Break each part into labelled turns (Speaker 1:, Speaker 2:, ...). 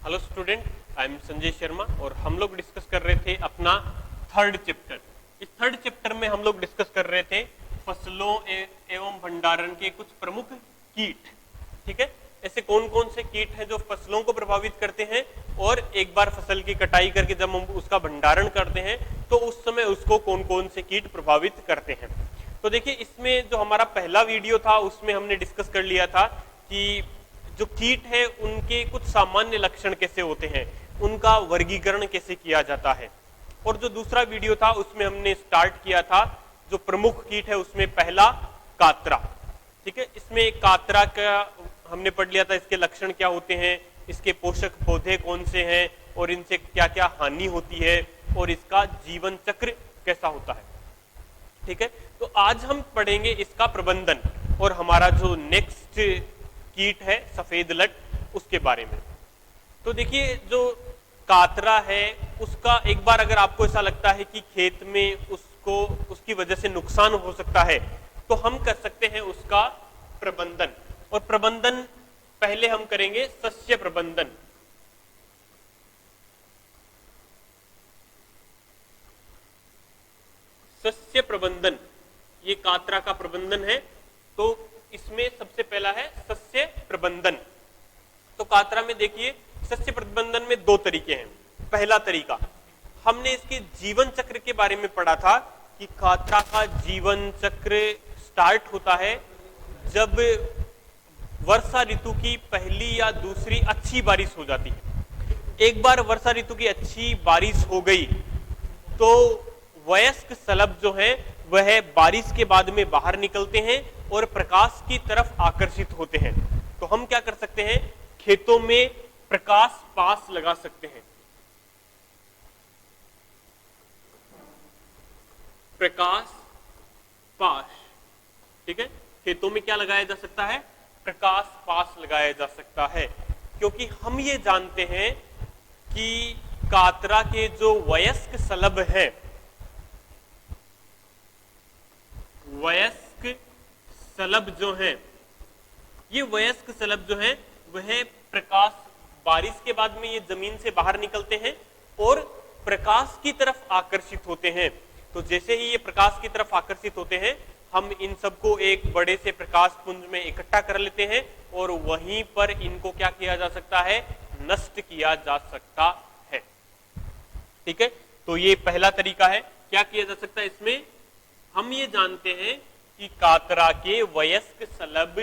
Speaker 1: Hello student, I am Sanjay Sharma और हम लोग डिस्कस कर रहे थे अपना थर्ड चैप्टर। इस थर्ड चैप्टर में हम लोग डिस्कस कर रहे थे फसलों एवं भंडारण के कुछ प्रमुख कीट। ठीक है, ऐसे कौन कौन से कीट हैं जो फसलों को प्रभावित करते हैं और एक बार फसल की कटाई करके जब हम उसका भंडारण करते हैं तो उस समय उसको कौन कौन से कीट प्रभावित करते हैं। तो देखिए, इसमें जो हमारा पहला वीडियो था उसमें हमने डिस्कस कर लिया था कि जो कीट है उनके कुछ सामान्य लक्षण कैसे होते हैं, उनका वर्गीकरण कैसे किया जाता है। और जो दूसरा वीडियो था उसमें हमने स्टार्ट किया था जो प्रमुख कीट है उसमें पहला कातरा। ठीक है, इसमें कातरा का हमने पढ़ लिया था, इसके लक्षण क्या होते हैं, इसके पोषक पौधे कौन से हैं और इनसे क्या क्या हानि होती है और इसका जीवन चक्र कैसा होता है। ठीक है, तो आज हम पढ़ेंगे इसका प्रबंधन और हमारा जो नेक्स्ट कीट है सफेद लट उसके बारे में। तो देखिए, जो कातरा है उसका एक बार अगर आपको ऐसा लगता है कि खेत में उसको उसकी वजह से नुकसान हो सकता है तो हम कर सकते हैं उसका प्रबंधन। और प्रबंधन पहले हम करेंगे सस्य प्रबंधन। सस्य प्रबंधन ये कातरा का प्रबंधन है। तो इसमें सबसे पहला है सस्य प्रबंधन। तो कातरा में देखिए सस्य प्रबंधन में दो तरीके हैं। पहला तरीका हमने इसके जीवन चक्र के बारे में पढ़ा था कि कातरा का जीवन चक्र स्टार्ट होता है जब वर्षा ऋतु की पहली या दूसरी अच्छी बारिश हो जाती है। एक बार वर्षा ऋतु की अच्छी बारिश हो गई तो वयस्क शलभ जो है वह बारिश के बाद में बाहर निकलते हैं और प्रकाश की तरफ आकर्षित होते हैं। तो हम क्या कर सकते हैं, खेतों में प्रकाश पास लगा सकते हैं। प्रकाश पास, ठीक है, खेतों में क्या लगाया जा सकता है, प्रकाश पास लगाया जा सकता है। क्योंकि हम ये जानते हैं कि कातरा के जो वयस्क शलभ हैं, वयस्क शलभ जो हैं, ये वयस्क शलभ जो हैं वह प्रकाश बारिश के बाद में ये जमीन से बाहर निकलते हैं और प्रकाश की तरफ आकर्षित होते हैं। तो जैसे ही ये प्रकाश की तरफ आकर्षित होते हैं हम इन सबको एक बड़े से प्रकाश पुंज में इकट्ठा कर लेते हैं और वहीं पर इनको क्या किया जा सकता है, नष्ट किया जा सकता है। ठीक है, तो ये पहला तरीका है। क्या किया जा सकता है इसमें, हम ये जानते हैं कि कातरा के वयस्क शलभ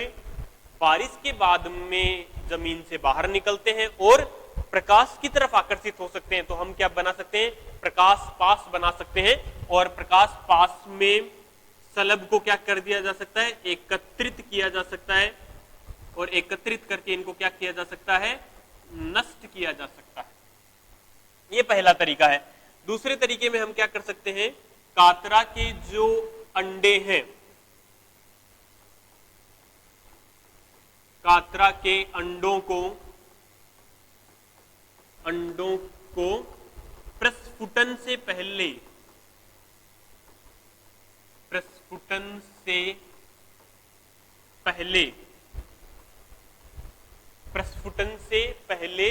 Speaker 1: बारिश के बाद में जमीन से बाहर निकलते हैं और प्रकाश की तरफ आकर्षित हो सकते हैं। तो हम क्या बना सकते हैं, प्रकाश पास बना सकते हैं। और प्रकाश पास में शलभ को क्या कर दिया जा सकता है, एकत्रित किया जा सकता है और एकत्रित करके इनको क्या किया जा सकता है, नष्ट किया जा सकता है। ये पहला तरीका है। दूसरे तरीके में हम क्या कर सकते हैं, कातरा के जो अंडे हैं, कातरा के अंडों को प्रस्फुटन से पहले, प्रस्फुटन से पहले, प्रस्फुटन से पहले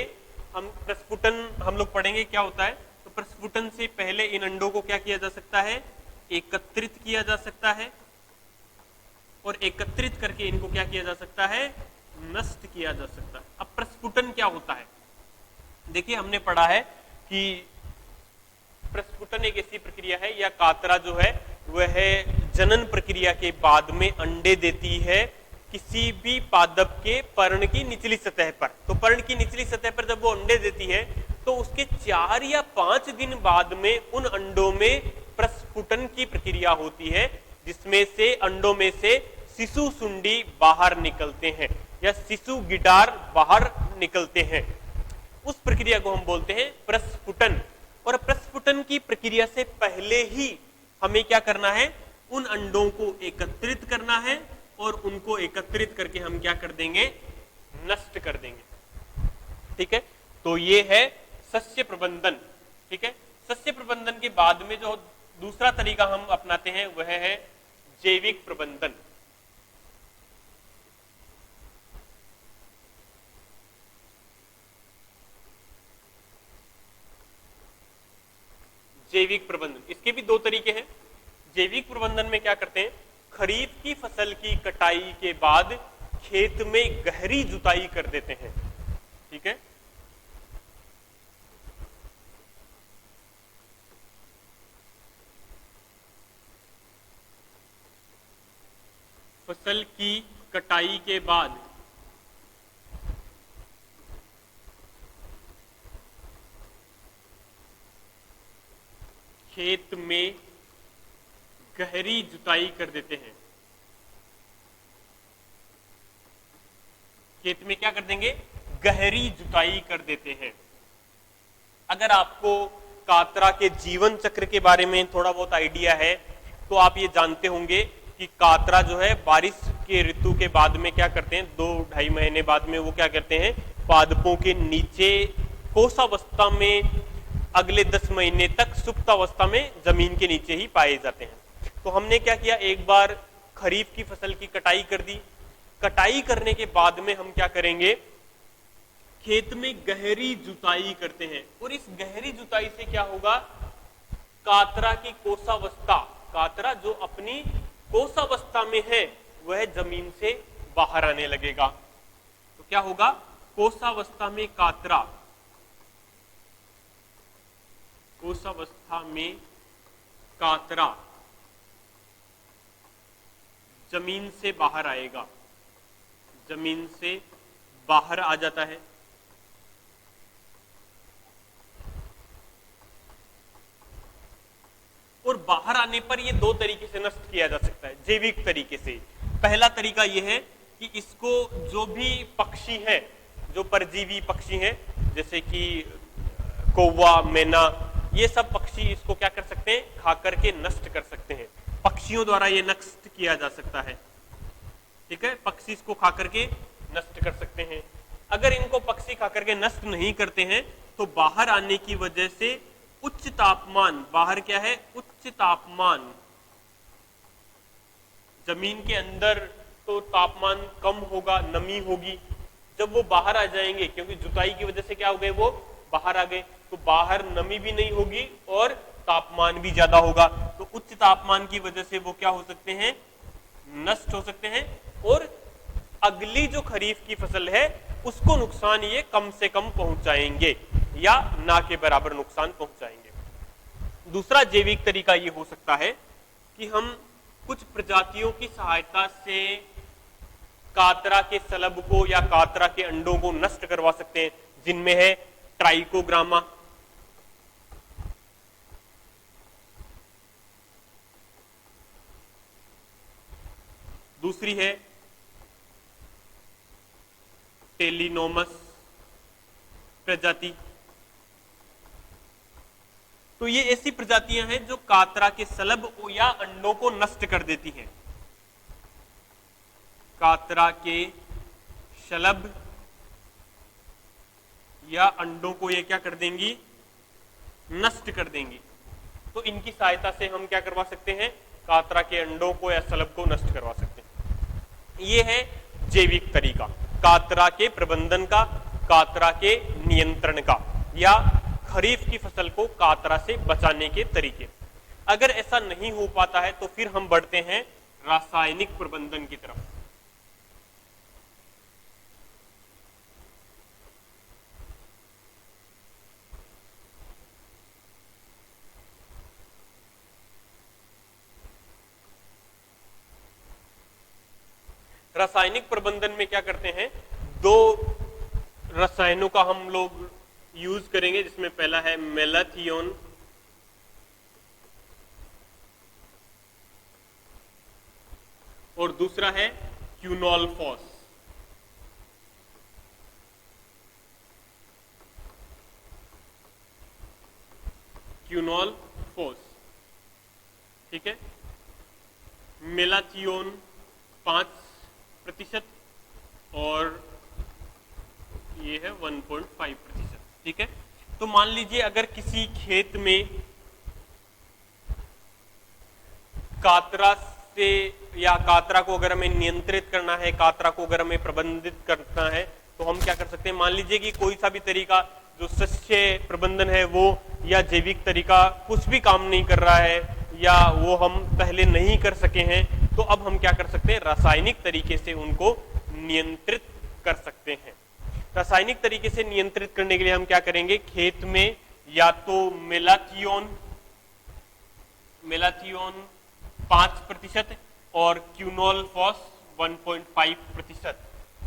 Speaker 1: प्रस्फुटन हम लोग पढ़ेंगे क्या होता है। तो प्रस्फुटन से पहले इन अंडों को क्या किया जा सकता है, एकत्रित किया जा सकता है और एकत्रित करके इनको क्या किया जा सकता है, नष्ट किया जा सकता है। अब प्रस्फुटन क्या होता है, देखिए हमने पढ़ा है कि प्रस्फुटन एक ऐसी प्रक्रिया है या कातरा जो है वह जनन प्रक्रिया के बाद में अंडे देती है किसी भी पादप के पर्ण की निचली सतह पर। तो पर्ण की निचली सतह पर जब वो अंडे देती है तो उसके 4 या 5 दिन बाद में उन अंडों में प्रस्फुटन की प्रक्रिया होती है जिसमें से अंडों में से शिशु सुंडी बाहर निकलते हैं या शिशु गिटार बाहर निकलते हैं। उस प्रक्रिया को हम बोलते हैं प्रस्फुटन। और प्रस्फुटन की प्रक्रिया से पहले ही हमें क्या करना है, उन अंडों को एकत्रित करना है और उनको एकत्रित करके हम क्या कर देंगे, नष्ट कर देंगे। ठीक है, तो ये है सस्य प्रबंधन। ठीक है, सस्य प्रबंधन के बाद में जो दूसरा तरीका हम अपनाते हैं वह है जैविक प्रबंधन। जैविक प्रबंधन, इसके भी दो तरीके हैं। जैविक प्रबंधन में क्या करते हैं, खरीफ की फसल की कटाई के बाद खेत में गहरी जुताई कर देते हैं। ठीक है, फसल की कटाई के बाद खेत में गहरी जुताई कर देते हैं। खेत में क्या कर देंगे, गहरी जुताई कर देते हैं। अगर आपको कातरा के जीवन चक्र के बारे में थोड़ा बहुत आइडिया है तो आप ये जानते होंगे कि कातरा जो है बारिश के ऋतु के बाद में क्या करते हैं, 2-2.5 महीने बाद में वो क्या करते हैं, पादपों के नीचे कोशावस्था में अगले 10 महीने तक सुप्तावस्था में जमीन के नीचे ही पाए जाते हैं। तो हमने क्या किया, एक बार खरीफ की फसल की कटाई कर दी। कटाई करने के बाद में हम क्या करेंगे, खेत में गहरी जुताई करते हैं। और इस गहरी जुताई से क्या होगा, कातरा की कोशावस्था, कातरा जो अपनी कोशावस्था में है वह जमीन से बाहर आने लगेगा। तो क्या होगा, कोशावस्था में कातरा, कोशावस्था में कातरा जमीन से बाहर आएगा, जमीन से बाहर आ जाता है। और बाहर आने पर ये दो तरीके से नष्ट किया जा सकता है, जैविक तरीके से। पहला तरीका ये है कि इसको जो भी पक्षी है, जो परजीवी पक्षी हैं, जैसे कि कौवा, मैना, ये सब पक्षी इसको क्या कर सकते हैं, खा करके नष्ट कर सकते हैं। पक्षियों द्वारा ये नष्ट किया जा सकता है। ठीक है, पक्षी इसको खा करके नष्ट कर सकते हैं। अगर इनको पक्षी खा करके नष्ट नहीं करते हैं तो बाहर आने की वजह से उच्च तापमान, बाहर क्या है, उच्च तापमान, जमीन के अंदर तो तापमान कम होगा, नमी होगी। जब वो बाहर आ जाएंगे, क्योंकि जुताई की वजह से क्या हो गए, वो बाहर आ गए, तो बाहर नमी भी नहीं होगी और तापमान भी ज्यादा होगा। तो उच्च तापमान की वजह से वो क्या हो सकते हैं, नष्ट हो सकते हैं। और अगली जो खरीफ की फसल है उसको नुकसान ये कम से कम पहुंचाएंगे या ना के बराबर नुकसान पहुंचाएंगे। दूसरा जैविक तरीका ये हो सकता है कि हम कुछ प्रजातियों की सहायता से कातरा के सलब को या कातरा के अंडों को नष्ट करवा सकते हैं, जिनमें है ट्राइकोग्रामा, दूसरी है टेलिनोमस प्रजाति। तो ये ऐसी प्रजातियां हैं जो कातरा के सलब या अंडों को नष्ट कर देती हैं। कातरा के शलभ या अंडों को ये क्या कर देंगी, नष्ट कर देंगी। तो इनकी सहायता से हम क्या करवा सकते हैं, कातरा के अंडों को या सलब को नष्ट करवा सकते हैं। ये है जैविक तरीका कातरा के प्रबंधन का, कातरा के नियंत्रण का, या खरीफ की फसल को कातरा से बचाने के तरीके। अगर ऐसा नहीं हो पाता है तो फिर हम बढ़ते हैं रासायनिक प्रबंधन की तरफ। रासायनिक प्रबंधन में क्या करते हैं, दो रसायनों का हम लोग यूज करेंगे, जिसमें पहला है मेलाथियोन और दूसरा है क्यूनोलफॉस। क्यूनोलफॉस, ठीक है। मेलाथियोन 5% और ये है 1.5%, ठीक है। तो मान लीजिए अगर किसी खेत में कातरा से, या कातरा को अगर हमें नियंत्रित करना है, कातरा को अगर हमें प्रबंधित करना है, तो हम क्या कर सकते हैं, मान लीजिए कि कोई सा भी तरीका जो सस्य प्रबंधन है वो या जैविक तरीका कुछ भी काम नहीं कर रहा है या वो हम पहले नहीं कर सके हैं, तो अब हम क्या कर सकते हैं, रासायनिक तरीके से उनको नियंत्रित कर सकते हैं। रासायनिक तरीके से नियंत्रित करने के लिए हम क्या करेंगे, खेत में या तो मेलाथियोन 5% और क्यूनोल फॉस 1.5%,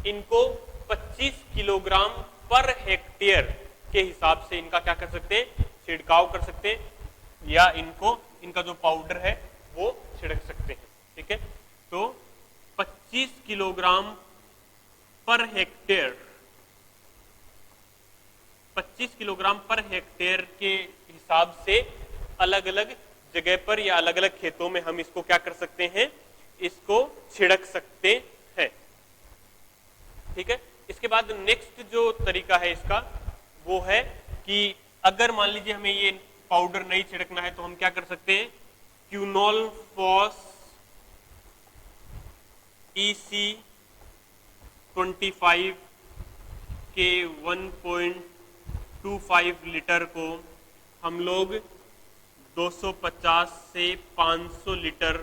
Speaker 1: इनको 25 किलोग्राम पर हेक्टेयर के हिसाब से इनका क्या कर सकते हैं, छिड़काव कर सकते हैं, या इनका जो पाउडर है वो छिड़क सकते हैं। ठीक है, तो 25 kilogram per hectare 25 kilogram per hectare के हिसाब से अलग अलग जगह पर या अलग अलग खेतों में हम इसको क्या कर सकते हैं, इसको छिड़क सकते हैं। ठीक है, इसके बाद नेक्स्ट जो तरीका है इसका वो है कि अगर मान लीजिए हमें ये पाउडर नहीं छिड़कना है तो हम क्या कर सकते हैं, क्यूनोल फॉस EC25 के 1.25 लीटर को हम लोग 250 से 500 लीटर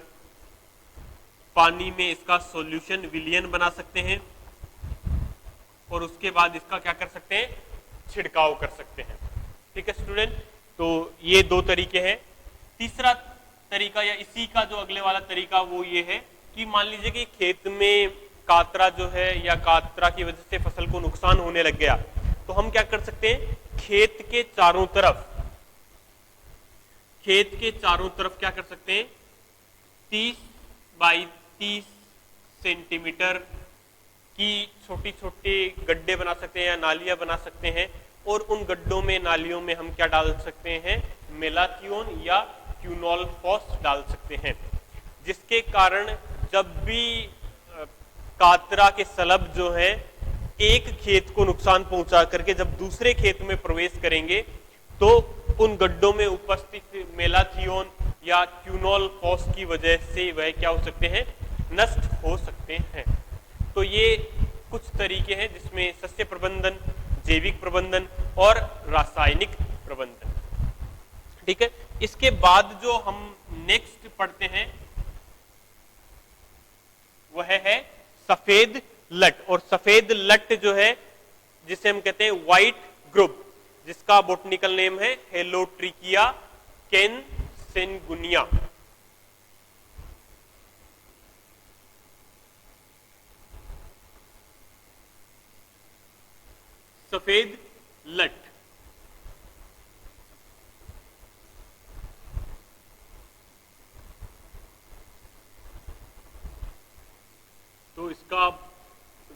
Speaker 1: पानी में इसका सॉल्यूशन विलयन बना सकते हैं और उसके बाद इसका क्या कर सकते हैं, छिड़काव कर सकते हैं। ठीक है स्टूडेंट, तो ये दो तरीके हैं। तीसरा तरीका या इसी का जो अगले वाला तरीका वो ये है कि मान लीजिए कि खेत में कातरा जो है या कातरा की वजह से फसल को नुकसान होने लग गया, तो हम क्या कर सकते हैं, खेत के चारों तरफ क्या कर सकते हैं, 30 बाई 30 सेंटीमीटर की छोटी छोटी गड्ढे बना सकते हैं या नालियां बना सकते हैं, और उन गड्ढों में नालियों में हम क्या डाल सकते हैं, मेलाथियोन या क्यूनोल फॉस डाल सकते हैं, जिसके कारण जब भी कातरा के सलब जो है एक खेत को नुकसान पहुंचा करके जब दूसरे खेत में प्रवेश करेंगे तो उन गड्ढों में उपस्थित मेलाथियोन या क्यूनोल फॉस की वजह से वह क्या हो सकते हैं, नष्ट हो सकते हैं। तो ये कुछ तरीके हैं जिसमें सस्य प्रबंधन, जैविक प्रबंधन और रासायनिक प्रबंधन। ठीक है, इसके बाद जो हम नेक्स्ट पढ़ते हैं वह है सफेद लट, और सफेद लट जो है जिसे हम कहते हैं व्हाइट ग्रुप, जिसका बोटनिकल नेम है हेलोट्रिकिया कैनसेनगुनिया। सफेद लट, तो इसका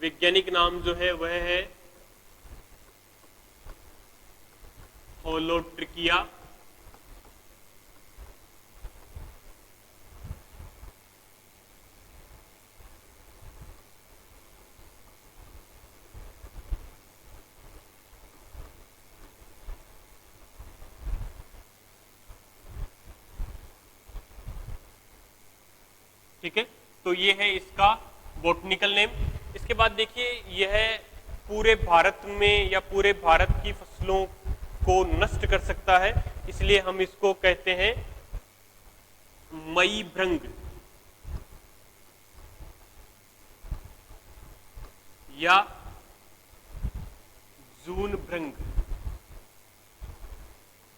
Speaker 1: वैज्ञानिक नाम जो है वह है होलोट्रिकिया ठीक है, तो ये है इसका बोटनिकल नेम। इसके बाद देखिए यह पूरे भारत में या पूरे भारत की फसलों को नष्ट कर सकता है, इसलिए हम इसको कहते हैं मई भृंग या जून भृंग।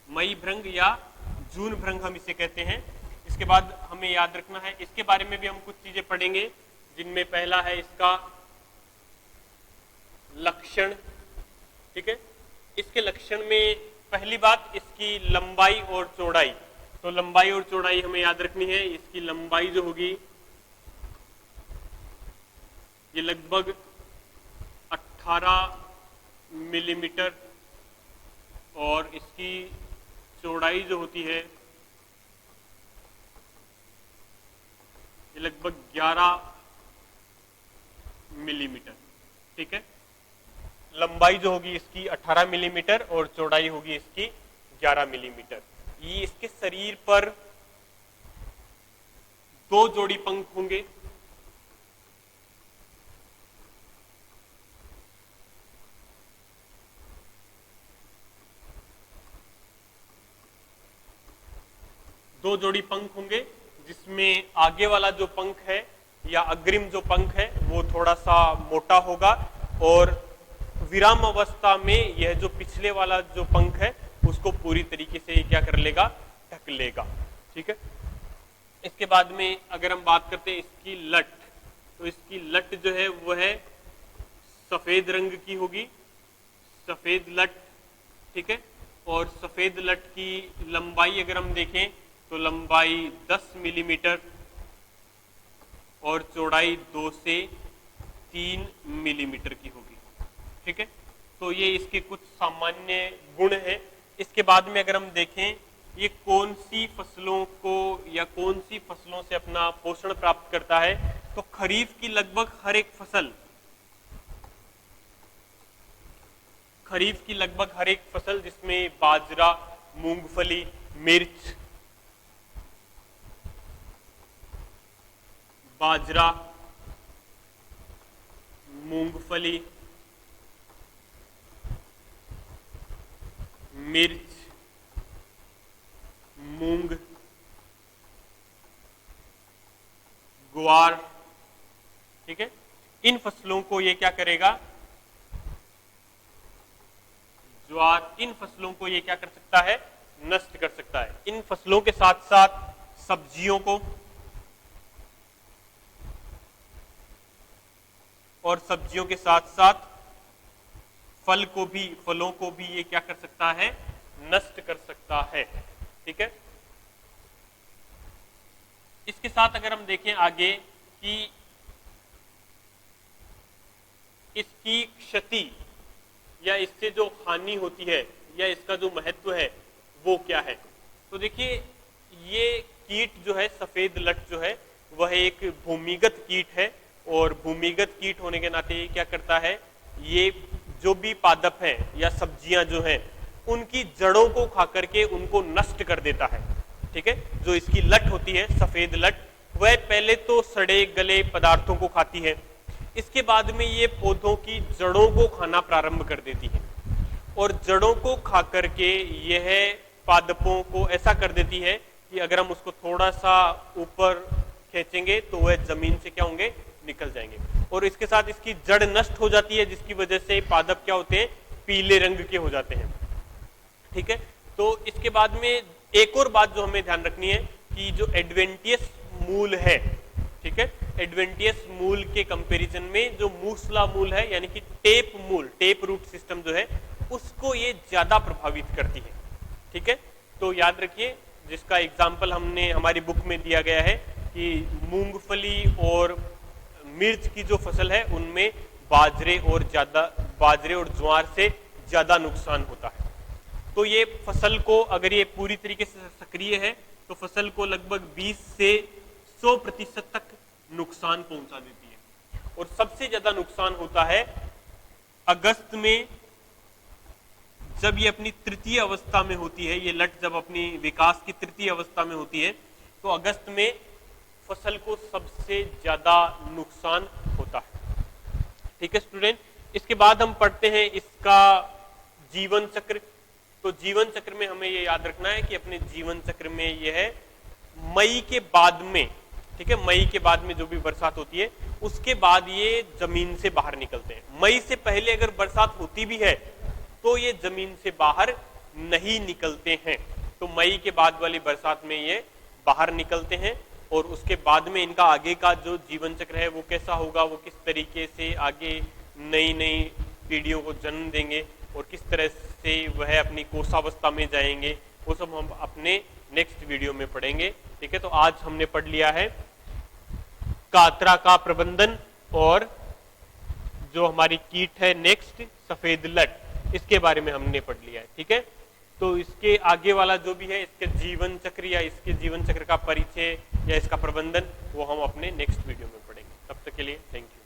Speaker 1: मई भृंग या जून भृंग हम इसे कहते हैं। इसके बाद हमें याद रखना है, इसके बारे में भी हम कुछ चीजें पढ़ेंगे, जिनमें पहला है इसका लक्षण। ठीक है, इसके लक्षण में पहली बात इसकी लंबाई और चौड़ाई। तो लंबाई और चौड़ाई हमें याद रखनी है। इसकी लंबाई जो होगी ये लगभग 18 मिलीमीटर और इसकी चौड़ाई जो होती है ये लगभग 11 मिलीमीटर। ठीक है, लंबाई जो होगी इसकी 18 मिलीमीटर और चौड़ाई होगी इसकी 11 मिलीमीटर। ये इसके शरीर पर 2 जोड़ी पंख होंगे। दो जोड़ी पंख होंगे, जिसमें आगे वाला जो पंख है या अग्रिम जो पंख है वो थोड़ा सा मोटा होगा, और विराम अवस्था में यह जो पिछले वाला जो पंख है उसको पूरी तरीके से क्या कर लेगा, ढक लेगा। ठीक है। इसके बाद में अगर हम बात करते हैं इसकी लट, तो इसकी लट जो है वो है सफेद रंग की होगी, सफेद लट। ठीक है। और सफेद लट की लंबाई अगर हम देखें तो लंबाई 10 मिलीमीटर और चौड़ाई 2 से 3 मिलीमीटर की होगी। ठीक है। तो ये इसके कुछ सामान्य गुण हैं। इसके बाद में अगर हम देखें ये कौन सी फसलों को या कौन सी फसलों से अपना पोषण प्राप्त करता है, तो खरीफ की लगभग हर एक फसल, खरीफ की लगभग हर एक फसल जिसमें बाजरा, मूंगफली, मिर्च, बाजरा, मूंगफली, मिर्च, मूंग, ग्वार, ठीक है, इन फसलों को ये क्या करेगा, ज्वार, इन फसलों को ये क्या कर सकता है, नष्ट कर सकता है। इन फसलों के साथ साथ सब्जियों को और सब्जियों के साथ साथ फलों को भी ये क्या कर सकता है, नष्ट कर सकता है। ठीक है। इसके साथ अगर हम देखें आगे कि इसकी क्षति या इससे जो हानि होती है या इसका जो महत्व है वो क्या है, तो देखिए ये कीट जो है, सफेद लट जो है, वह एक भूमिगत कीट है, और भूमिगत कीट होने के नाते ये क्या करता है, ये जो भी पादप हैं या सब्जियां जो हैं उनकी जड़ों को खा करके उनको नष्ट कर देता है। ठीक है। जो इसकी लट होती है, सफेद लट, वह पहले तो सड़े गले पदार्थों को खाती है, इसके बाद में ये पौधों की जड़ों को खाना प्रारंभ कर देती है, और जड़ों को खा करके यह पादपों को ऐसा कर देती है कि अगर हम उसको थोड़ा सा ऊपर खींचेंगे तो वह जमीन से क्या होंगे, निकल जाएंगे, और इसके साथ इसकी जड़ नष्ट हो जाती है, जिसकी वजह से पादप क्या होते हैं, पीले रंग के हो जाते हैं। ठीक है। तो इसके बाद में एक और बात जो हमें ध्यान रखनी है कि जो एडवेंटियस मूल है, ठीक है, एडवेंटियस मूल के कंपैरिजन में जो मूसला मूल है, यानी कि टेप मूल, टेप रूट सिस्टम जो है, उसको ये ज्यादा प्रभावित करती है। ठीक है। तो याद रखिए, जिसका एग्जाम्पल हमने हमारी बुक में दिया गया है कि मूंगफली और मिर्च की जो फसल है उनमें बाजरे और ज्वार से ज्यादा नुकसान होता है। तो ये फसल को, अगर ये पूरी तरीके से सक्रिय है तो फसल को लगभग 20 से 100% तक नुकसान पहुंचा देती है, और सबसे ज्यादा नुकसान होता है अगस्त में, जब ये अपनी तृतीय अवस्था में होती है, ये लट जब अपनी विकास की तृतीय अवस्था में होती है, तो अगस्त में फसल को सबसे ज्यादा नुकसान होता है। ठीक है स्टूडेंट। इसके बाद हम पढ़ते हैं इसका जीवन चक्र। तो जीवन चक्र में हमें ये याद रखना है कि अपने जीवन चक्र में यह मई के बाद में, ठीक है, मई के बाद में जो भी बरसात होती है उसके बाद ये जमीन से बाहर निकलते हैं। मई से पहले अगर बरसात होती भी है तो ये जमीन से बाहर नहीं निकलते हैं। तो मई के बाद वाली बरसात में ये बाहर निकलते हैं, और उसके बाद में इनका आगे का जो जीवन चक्र है वो कैसा होगा, वो किस तरीके से आगे नई नई पीढ़ियों को जन्म देंगे और किस तरह से वह अपनी कोषावस्था में जाएंगे, वो सब हम अपने नेक्स्ट वीडियो में पढ़ेंगे। ठीक है। तो आज हमने पढ़ लिया है कातरा का प्रबंधन, और जो हमारी कीट है नेक्स्ट सफेद लट, इसके बारे में हमने पढ़ लिया है। ठीक है। तो इसके आगे वाला जो भी है, इसके जीवन चक्र या इसके जीवन चक्र का परिचय या इसका प्रबंधन, वो हम अपने नेक्स्ट वीडियो में पढ़ेंगे। तब तक के लिए थैंक यू।